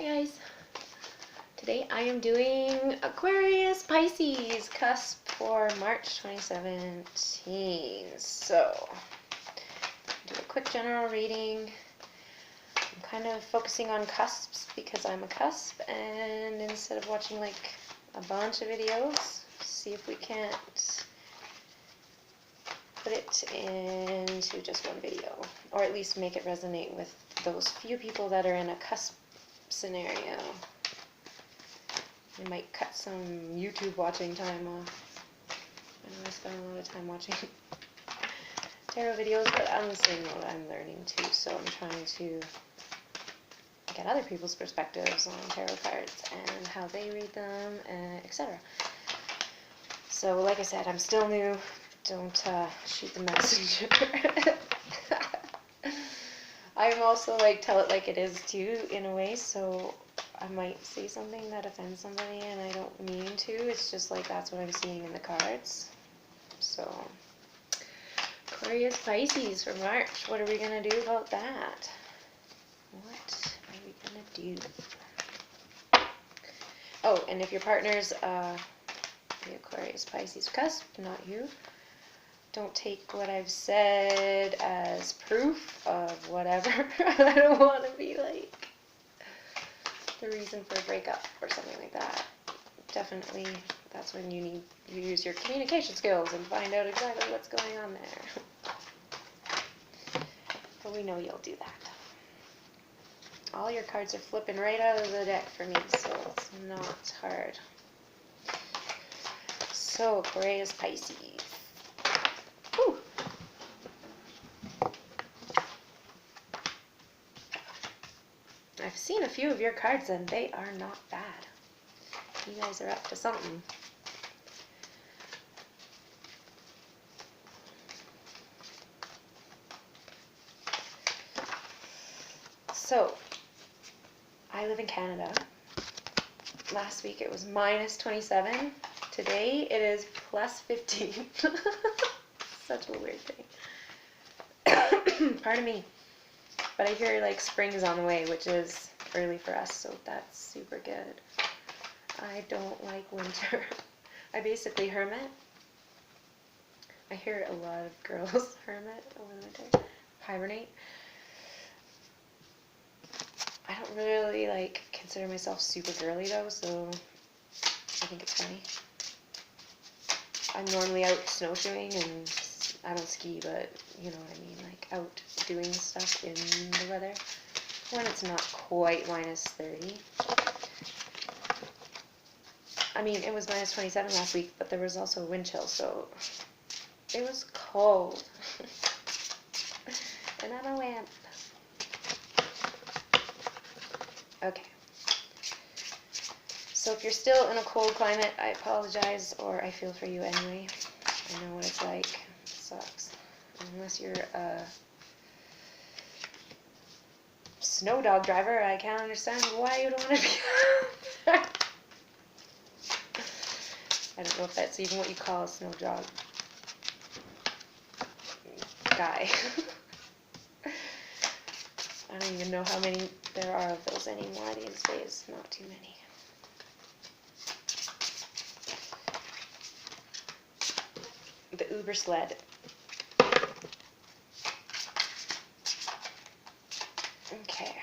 Hi guys, today I am doing Aquarius Pisces Cusp for March 2017. So, do a quick general reading. I'm kind of focusing on cusps because I'm a cusp, and instead of watching like a bunch of videos, see if we can't put it into just one video, or at least make it resonate with those few people that are in a cusp scenario. I might cut some YouTube watching time off. I know I spend a lot of time watching tarot videos, but I'm the same what I'm learning too, so I'm trying to get other people's perspectives on tarot cards and how they read them, etc. So like I said, I'm still new. Don't shoot the messenger. I'm also like, tell it like it is too, in a way, so I might say something that offends somebody and I don't mean to. It's just like that's what I'm seeing in the cards. So, Aquarius Pisces for March. What are we going to do about that? What are we going to do? Oh, and if your partner's the Aquarius Pisces Cusp, not you, don't take what I've said as proof of whatever. I don't want to be like the reason for a breakup or something like that. Definitely, that's when you use your communication skills and find out exactly what's going on there. But we know you'll do that. All your cards are flipping right out of the deck for me, so it's not hard. So, Aquarius Pisces. Whew. I've seen a few of your cards and they are not bad. You guys are up to something. So, I live in Canada. Last week it was minus 27. Today it is plus 15. Such a weird thing. Pardon me. But I hear like spring is on the way, which is early for us, so that's super good. I don't like winter. I basically hermit. I hear a lot of girls hermit over the winter. Hibernate. I don't really like consider myself super girly though, so I think it's funny. I'm normally out snowshoeing, and I don't ski, but you know what I mean, like out doing stuff in the weather when it's not quite minus 30. I mean, it was minus 27 last week, but there was also a wind chill, so it was cold. And I'm a wimp. Okay. So if you're still in a cold climate, I apologize, or I feel for you anyway. I know what it's like. It sucks. Unless you're a snow dog driver, I can't understand why you don't want to be there. I don't know if that's even what you call a snow dog guy. I don't even know how many there are of those anymore these days. Not too many. The Uber sled. Okay.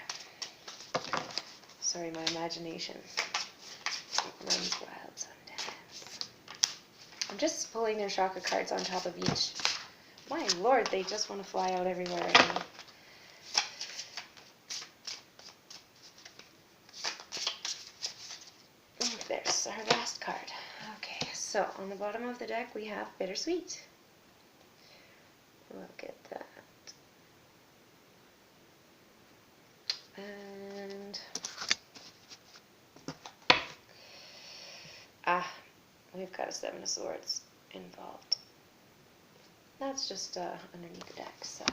Sorry, my imagination runs wild sometimes. I'm just pulling their chakra cards on top of each. My lord, they just want to fly out everywhere. There's our last card. Okay, so on the bottom of the deck we have bittersweet. Look at that. And we've got a 7 of Swords involved. That's just underneath the deck, so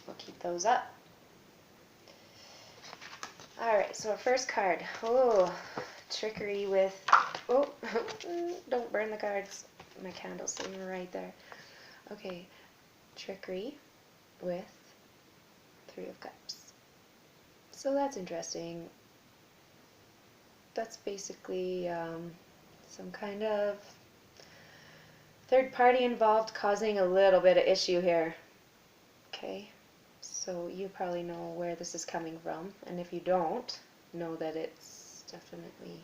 we'll keep those up. Alright, so our first card. Oh, trickery with... Oh, don't burn the cards. My candle's sitting right there. Okay, trickery with 3 of Cups. So that's interesting. That's basically some kind of third party involved causing a little bit of issue here. Okay, so you probably know where this is coming from, and if you don't, know that it's definitely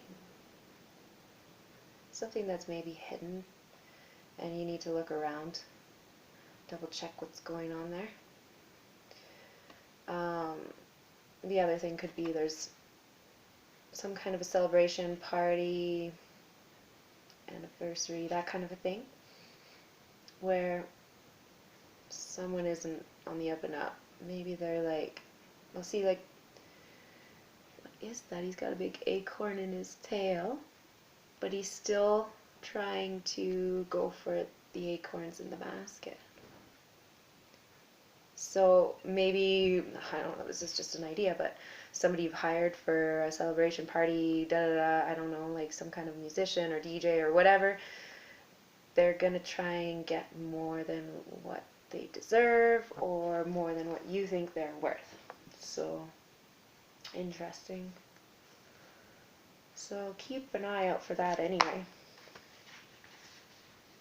something that's maybe hidden, and you need to look around, double check what's going on there. The other thing could be there's some kind of a celebration, party, anniversary, that kind of a thing, where someone isn't on the up and up. Maybe they're like, well, see, like, what is that? He's got a big acorn in his tail, but he's still trying to go for the acorns in the basket. So maybe, I don't know, this is just an idea, but somebody you've hired for a celebration party, I don't know, like some kind of musician or DJ or whatever, they're going to try and get more than what they deserve or more than what you think they're worth. So, interesting. So keep an eye out for that anyway.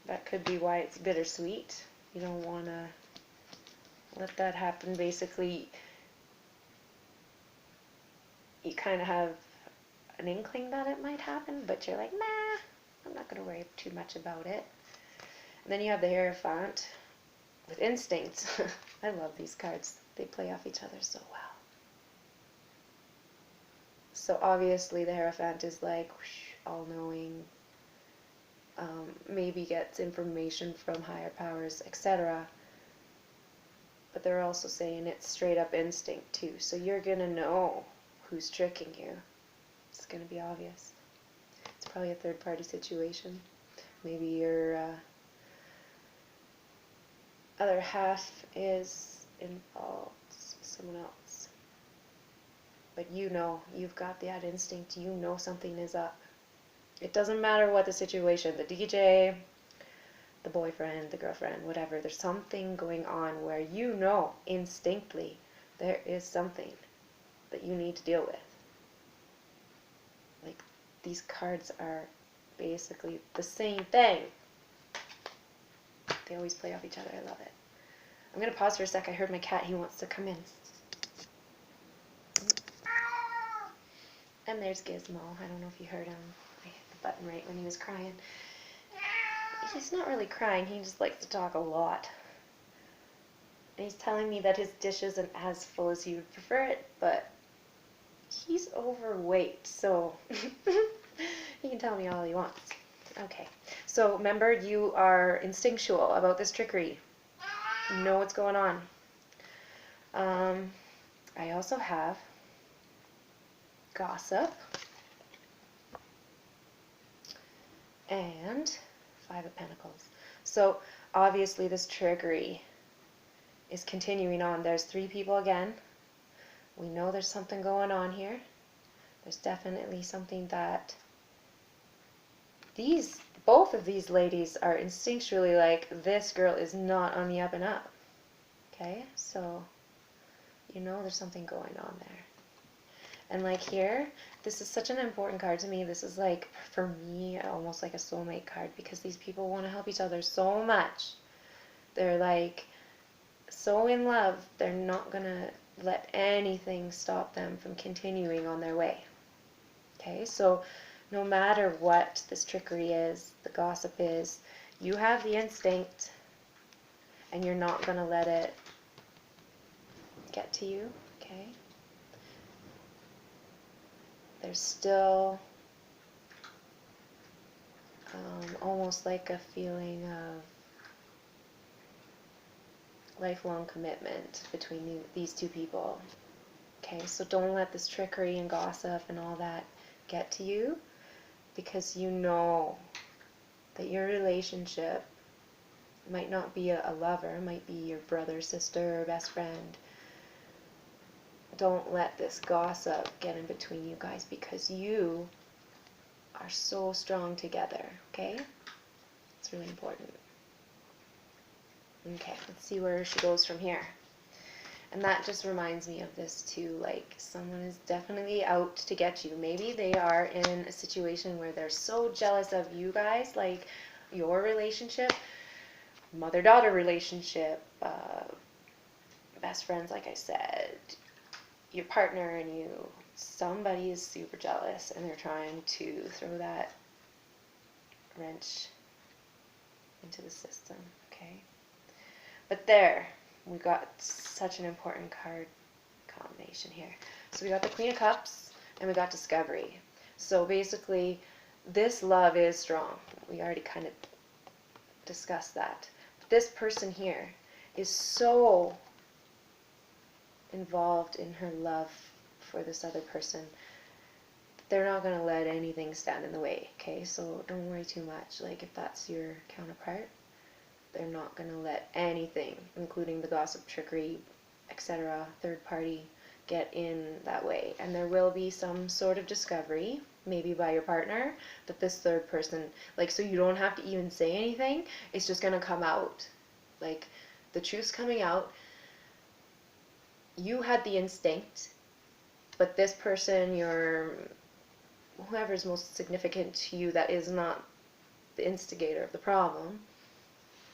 That could be why it's bittersweet. You don't want to let that happen. Basically, you kind of have an inkling that it might happen, but you're like, nah, I'm not going to worry too much about it. And then you have the Hierophant with instinct. I love these cards. They play off each other so well. So obviously the Hierophant is like all-knowing, maybe gets information from higher powers, etc. But they're also saying it's straight up instinct too. So you're going to know who's tricking you. It's going to be obvious. It's probably a third party situation. Maybe your other half is involved, someone else. But you know, you've got that instinct, you know something is up. It doesn't matter what the situation, the DJ, the boyfriend, the girlfriend, whatever, there's something going on where you know instinctively there is something that you need to deal with. Like, these cards are basically the same thing. They always play off each other. I love it. I'm going to pause for a sec. I heard my cat. He wants to come in. And there's Gizmo. I don't know if you heard him. I hit the button right when he was crying. He's not really crying. He just likes to talk a lot. And he's telling me that his dish isn't as full as he would prefer it, but he's overweight, so he can tell me all he wants. Okay, so remember, you are instinctual about this trickery. You know what's going on. I also have gossip and Five of Pentacles. So obviously this trickery is continuing on. There's three people again. We know there's something going on here. There's definitely something that both of these ladies are instinctually like, this girl is not on the up and up. Okay, so you know there's something going on there. And like here, this is such an important card to me. This is like, for me, almost like a soulmate card, because these people want to help each other so much. They're like so in love, they're not going to let anything stop them from continuing on their way. Okay, so no matter what this trickery is, the gossip is, you have the instinct and you're not going to let it get to you. Okay, there's still almost like a feeling of lifelong commitment between these two people. Okay, so don't let this trickery and gossip and all that get to you, because you know that your relationship might not be a lover, might be your brother, sister, or best friend. Don't let this gossip get in between you guys, because you are so strong together, okay? It's really important. Okay, let's see where she goes from here. And that just reminds me of this too, like someone is definitely out to get you. Maybe they are in a situation where they're so jealous of you guys, like your relationship, mother-daughter relationship, best friends, like I said, your partner and you. Somebody is super jealous and they're trying to throw that wrench into the system, okay? But there, we got such an important card combination here. So we got the Queen of Cups and we got Discovery. So basically, this love is strong. We already kind of discussed that. But this person here is so involved in her love for this other person. They're not going to let anything stand in the way, okay? So don't worry too much. Like, if that's your counterpart, they're not going to let anything, including the gossip, trickery, etc., third party, get in that way. And there will be some sort of discovery, maybe by your partner, that this third person, like, so you don't have to even say anything, it's just going to come out. Like, the truth's coming out. You had the instinct, but this person, whoever's most significant to you that is not the instigator of the problem,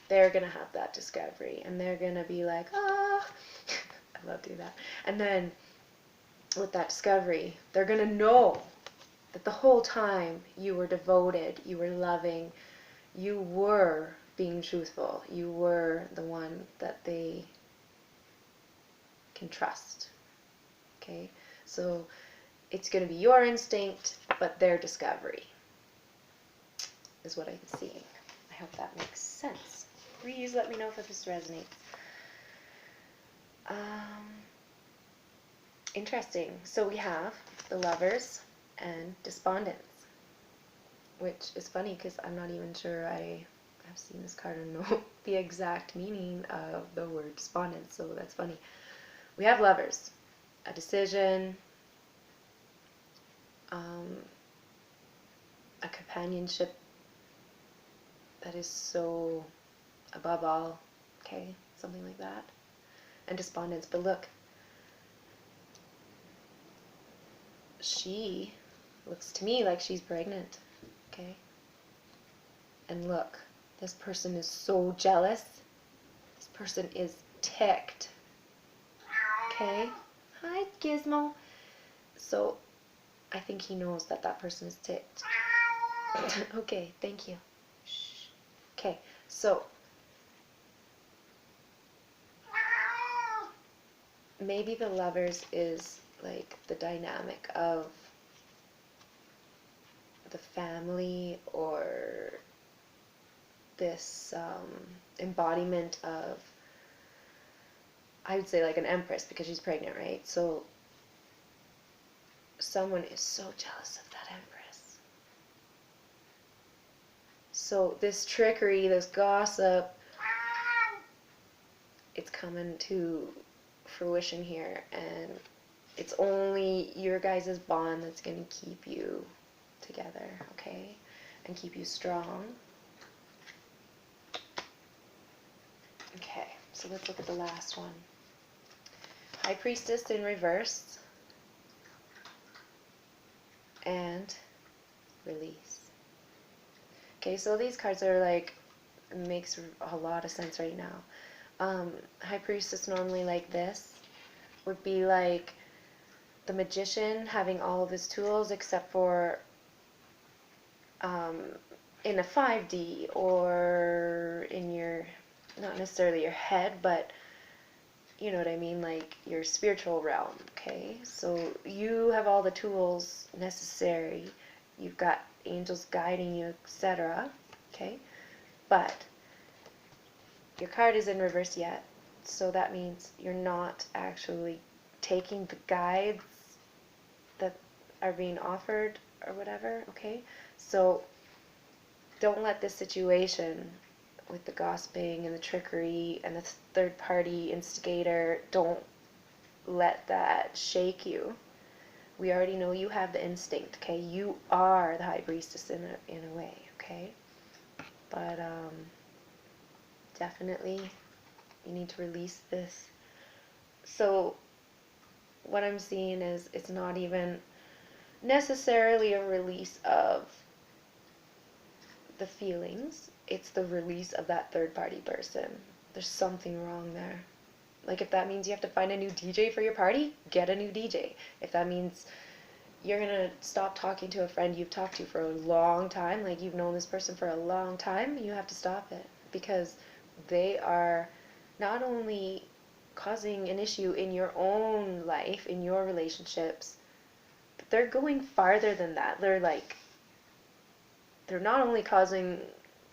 they're going to have that discovery, and they're going to be like, ah, I love doing that. And then with that discovery, they're going to know that the whole time you were devoted, you were loving, you were being truthful, you were the one that they can trust, okay? So it's going to be your instinct, but their discovery is what I'm seeing. I hope that makes sense. Please let me know if this resonates. Interesting. So we have the Lovers and Despondents, which is funny because I'm not even sure I have seen this card and know the exact meaning of the word despondent, so that's funny. We have Lovers, a decision, a companionship that is so above all, okay, something like that, and Despondence. But look, she looks to me like she's pregnant, okay, and look, this person is so jealous, this person is ticked, okay, hi Gizmo. So I think he knows that that person is ticked. Okay, thank you. Shh. Okay, so maybe the Lovers is like the dynamic of the family, or this embodiment of, I would say, like an empress, because she's pregnant, right? So someone is so jealous of that empress. So this trickery, this gossip, it's coming to fruition here, and it's only your guys' bond that's going to keep you together, okay, and keep you strong. Okay, so let's look at the last one. High Priestess in reverse, and Release. Okay, so these cards are like, makes a lot of sense right now. High Priestess normally like this would be like the magician having all of his tools except for in a 5D, or in your, not necessarily your head, but you know what I mean, like your spiritual realm, okay? So you have all the tools necessary, you've got angels guiding you, etc., okay? But your card is in reverse yet, so that means you're not actually taking the guides that are being offered or whatever, okay? So don't let this situation with the gossiping and the trickery and the third party instigator, don't let that shake you. We already know you have the instinct, okay? You are the High Priestess in a way, okay? But definitely you need to release this So what I'm seeing is it's not even necessarily a release of the feelings, it's the release of that third party person. There's something wrong there. Like, if that means you have to find a new DJ for your party, get a new DJ. If that means you're gonna stop talking to a friend you've talked to for a long time, like you've known this person for a long time, you have to stop it, because they are not only causing an issue in your own life, in your relationships, but they're going farther than that. They're not only causing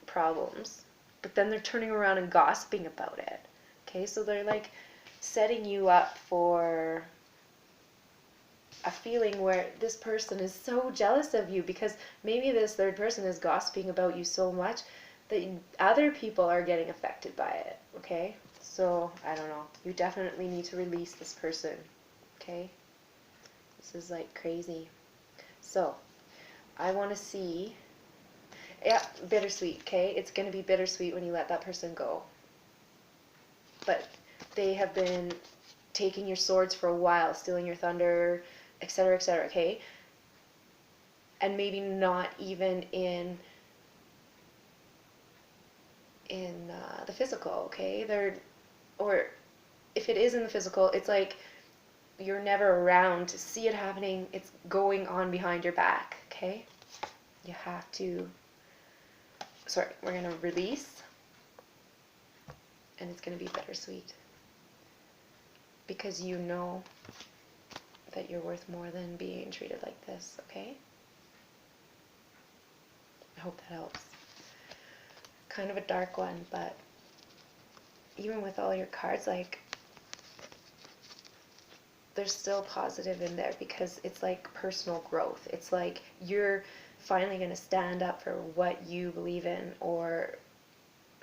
problems, but then they're turning around and gossiping about it. Okay, so they're like setting you up for a feeling where this person is so jealous of you, because maybe this third person is gossiping about you so much that other people are getting affected by it. Okay, so I don't know, you definitely need to release this person. Okay, this is like crazy. So I want to see, yeah, bittersweet. Okay, it's going to be bittersweet when you let that person go, but they have been taking your swords for a while, stealing your thunder, etc., okay? And maybe not even in the physical, okay? Or if it is in the physical, it's like you're never around to see it happening. It's going on behind your back, okay? You have to, sorry, we're going to release, and it's going to be bittersweet, because you know that you're worth more than being treated like this, okay? I hope that helps. Kind of a dark one, but even with all your cards, like, there's still positive in there, because it's like personal growth. It's like you're finally going to stand up for what you believe in, or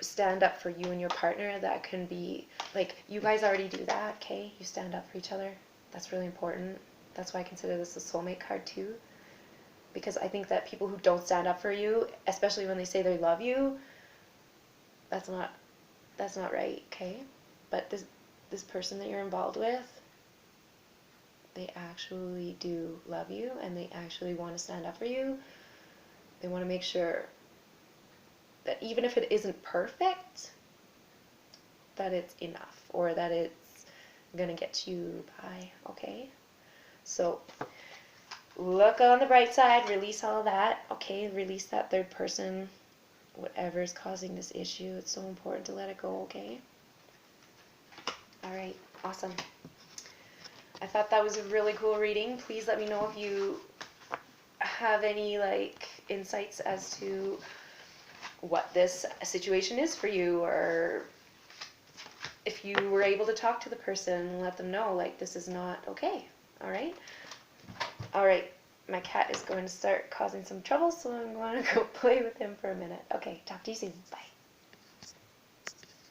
stand up for you and your partner. That can be, like, you guys already do that, okay? You stand up for each other. That's really important. That's why I consider this a soulmate card too, because I think that people who don't stand up for you, especially when they say they love you, that's not right, okay? But this person that you're involved with, they actually do love you, and they actually want to stand up for you. They want to make sure that even if it isn't perfect, that it's enough, or that it's gonna get you by, okay? So look on the bright side, release all of that, okay? Release that third person, whatever is causing this issue. It's so important to let it go, okay? All right, awesome. I thought that was a really cool reading. Please let me know if you have any, like, insights as to what this situation is for you, or if you were able to talk to the person and let them know, like, this is not okay. All right? All right. My cat is going to start causing some trouble, so I'm going to go play with him for a minute. Okay, talk to you soon. Bye.